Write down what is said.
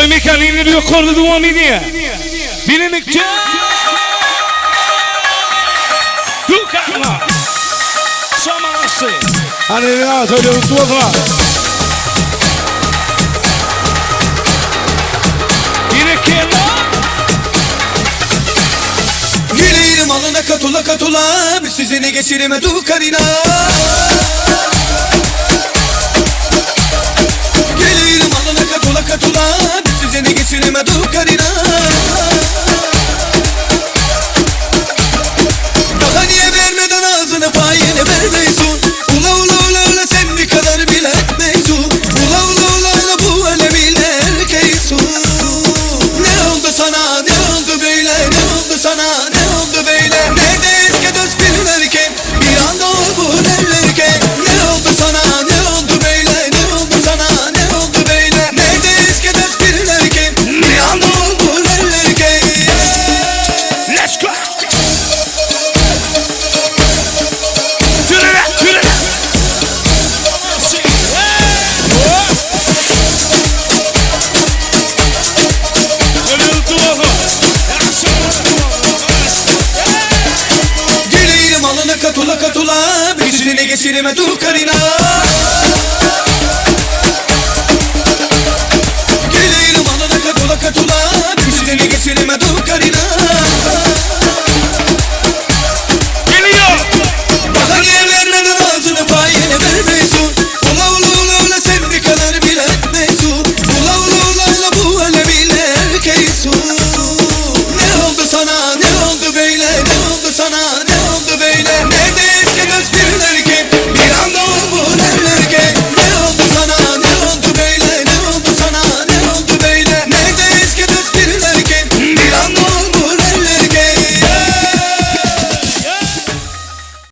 Soy mekanini ricordo uomini. Vieni Nick. Tu calma. Somasi. Arrivato il tuo club. Yine kella. Gelirim alına katula katula, bir sizini geçirime dur karina. Gelirim alına katula katula, bir sizini geçirime dur karina. Daha niye vermeden ağzını payını vermiyorsun? Ula ula ula ula sen bir kadar bile etmiyorsun. Ula ula ula ula bu öyle bile erkeksin. Ne oldu sana, ne oldu böyle, ne oldu sana, ne oldu böyle? Nerede eski dost bir erkek, bir anda oldu derlerken. Ne oldu sana, ne oldu böyle, ne oldu sana, ne oldu böyle? Nerede eski dost bir erkek, bir anda oldu derlerken. Let's go. Yürü. Gelirim alına katula katula, bir sizini geçirime dur karina.